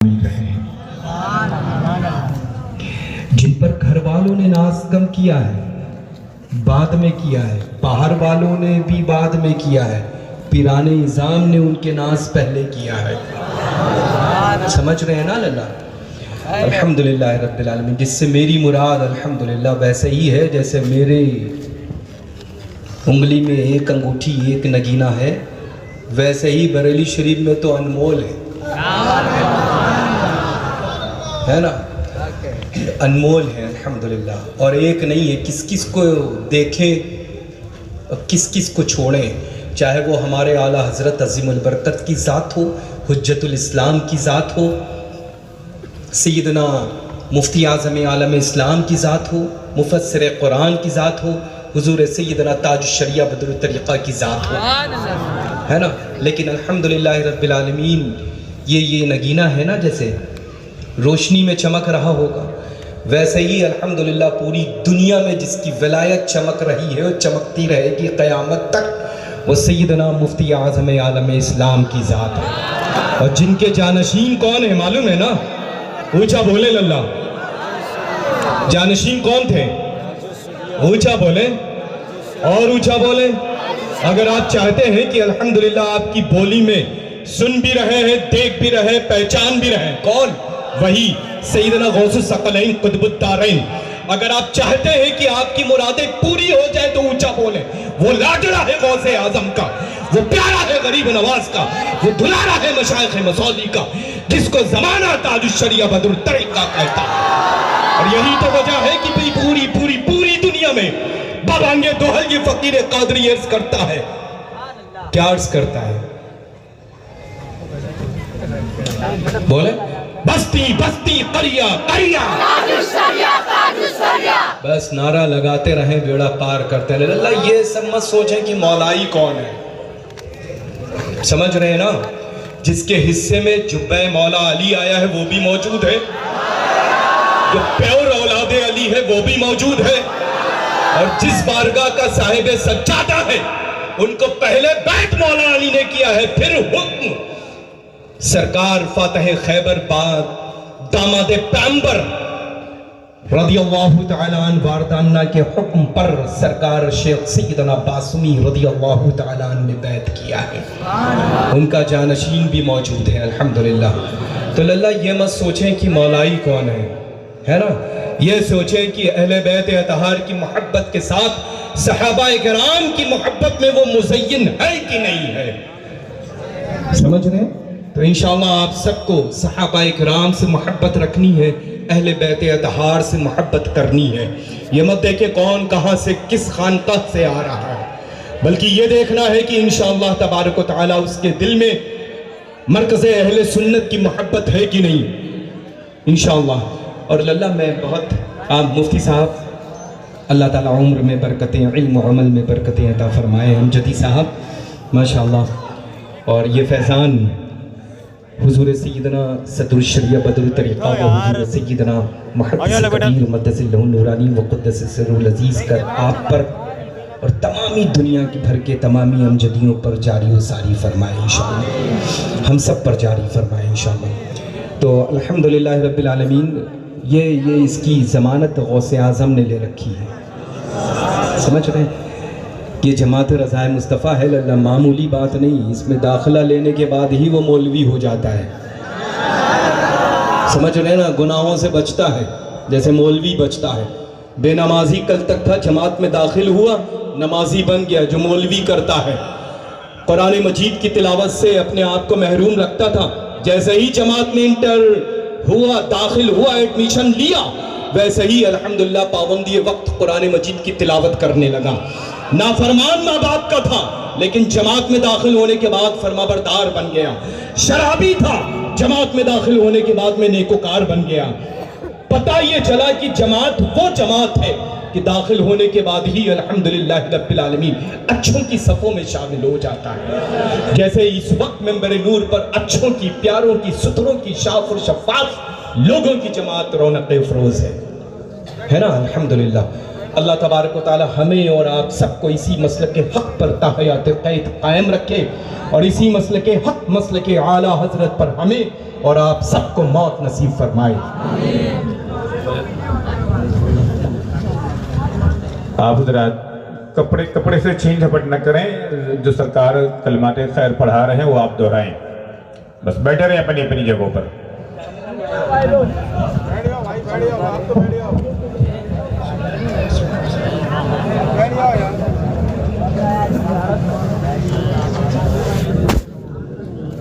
जिन पर घर वालों ने नाज कम किया है, बाद में किया है, बाहर वालों ने भी बाद में किया है, पिराने निज़ाम ने उनके नाज पहले किया है। समझ रहे हैं ना लल्ला? अल्हम्दुलिल्लाह रब्बिल आलमीन। जिससे मेरी मुराद अल्हम्दुलिल्लाह वैसे ही है जैसे मेरे उंगली में एक अंगूठी एक नगीना है, वैसे ही बरेली शरीफ में तो अनमोल है ना, अनमोल है अल्हम्दुलिल्लाह। और एक नहीं है, किस किस को देखें और किस किस को छोड़ें, चाहे वो हमारे आला हज़रत अज़ीमुल बरकत की ज़ात हो, हुज्जतुल इस्लाम की ज़ात हो, सैयदना मुफ्ती आज़म आलम इस्लाम की ज़ात हो, मुफस्सिर कुरान की ज़ात हो, हुज़ूर सैयदना ताज शरिया बदरुल तरीक़ा की ज़ात हो, है ना। लेकिन अल्हम्दुलिल्लाह रब्बिल आलमीन ये नगीना है ना, जैसे रोशनी में चमक रहा होगा, वैसे ही अल्हम्दुलिल्लाह पूरी दुनिया में जिसकी विलायत चमक रही है और चमकती रहेगी क़यामत तक, वो सैयदना मुफ्ती आज़म आलम इस्लाम की ज़ात है। और जिनके जानशीन कौन है मालूम है ना? ऊंचा बोले लल्ला। जानशीन कौन थे? ऊंचा बोले और ऊंचा बोले। अगर आप चाहते हैं कि अल्हम्दुलिल्लाह आपकी बोली में सुन भी रहे हैं, देख भी रहे, पहचान भी रहे, कौन? वही सैयदना गौसुस सकलैन कुतुबुद्दारैन। अगर आप चाहते हैं कि आपकी मुरादें पूरी हो जाए तो ऊंचा बोले। वो लाडला है गौसे आजम का, वो प्यारा है गरीब नवाज का, वो दुलारा है मशाइख मसौली का, जिसको जमाना ताजुश शरिया बदरुल तरीक़ा कहता है। और यही तो वजह है कि पूरी पूरी पूरी दुनिया में बाबांगे दोहल ये फकीर कादरी अर्ज करता है। क्या अर्ज करता है? बोले बस्ती बस्ती करिया करिया, बस नारा लगाते रहें, बेड़ा पार करते रहें। अल्लाह ये सब मत सोचें कि मौलाई कौन है। समझ रहे हैं ना? जिसके हिस्से में जुब्बे मौला अली आया है वो भी मौजूद है, जो प्योर औलादे अली है वो भी मौजूद है, और जिस बारगाह का साहिब सज्जादा है उनको पहले बैत मौला अली ने किया है, फिर हुक्म सरकार फातह खैबर बाद दामाद पैगंबर रदियल्लाहु तआला अन्हु वारदाना के हुक्म पर सरकार शेख सैयदना बासमी रदियल्लाहु तआला अन्हु ने बैत किया है। उनका जानशीन भी मौजूद है अल्हम्दुलिल्लाह। तो लल्ला ये मत सोचें कि मौलाई कौन है ना? ये सोचें कि अहले बैत अतहार की मोहब्बत के साथ सहाबाए किराम की मोहब्बत में वो मुज़य्यन है कि नहीं है। समझ रहे हैं? तो इंशाअल्लाह आप सबको सहाबाए किराम से मोहब्बत रखनी है, अहले बैत अतहार से मोहब्बत करनी है। ये मत देखे कौन कहाँ से किस खानकाह से आ रहा है, बल्कि ये देखना है कि इंशाअल्लाह तबारक व तआला उसके दिल में मरकज़े अहले सुन्नत की मोहब्बत है कि नहीं, इंशाअल्लाह। और लल्ला मैं बहुत आप मुफ्ती साहब अल्लाह ताला उम्र में बरकतें, इल्म व अमल में बरकतें अता फरमाए, अमजदी साहब माशाअल्लाह। और ये फैज़ान हुज़ूर सैयदना सदरुल शरिया बदरुल तरीक़ा व हुज़ूर सैयदना मुहद्दिस कबीर मद्दसिल्लहु नूरानी व क़ुद्दस सिर्रुल अज़ीज़ कर आप पर और तमामी दुनिया की भर के तमामी अमजदियों पर जारी व सारी फरमाए इंशाअल्लाह, हम सब पर जारी फरमाए इंशाअल्लाह। तो अल्हम्दुलिल्लाह रब्बिल आलमीन ये इसकी ज़मानत गौसे आज़म ने ले रखी है। समझ रहे हैं? ये जमात रज़ाए मुस्तफ़ा है लल्ला, मामूली बात नहीं। इसमें दाखिला लेने के बाद ही वो मौलवी हो जाता है। समझ रहे ना? गुनाहों से बचता है जैसे मौलवी बचता है। बेनमाजी कल तक था, जमात में दाखिल हुआ, नमाजी बन गया, जो मौलवी करता है। कुरान मजीद की तिलावत से अपने आप को महरूम रखता था, जैसे ही जमात में इंटर हुआ, दाखिल हुआ, एडमिशन लिया, वैसे ही अल्हम्दुलिल्लाह पाबंदी वक्त कुरान मजीद की तिलावत करने लगा। नाफरमान माँ बाप का था, लेकिन जमात में दाखिल होने के बाद फरमाबरदार बन गया। शराबी था, जमात में दाखिल होने के बाद में नेकोकार बन गया। पता ये चला कि जमात वो जमात है कि दाखिल होने के बाद ही अल्हम्दुलिल्लाह रब्बिल आलमीन अच्छों की सफ़ों में शामिल हो जाता है। जैसे इस वक्त मेंबर नूर पर अच्छों की, प्यारों की, सुथरों की, शाफ और शफाफ लोगों की जमात रौनक फरोज है ना अल्हम्दुलिल्लाह। अल्लाह तबारक व तआला हमें और आप सबको इसी मसलक के हक़ पर ताहयात क़ैद कायम रखे और इसी मसलक के हक़ मसलक के आला हज़रत पर हमें और आप सबको मौत नसीब फरमाए। आप हज़रात कपड़े से छीन झपट न करें, जो सरकार कलमात खैर पढ़ा रहे हैं वो आप दोहराएं, बस बैठे रहें अपनी अपनी जगहों पर।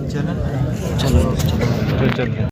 चलो चलो चलो।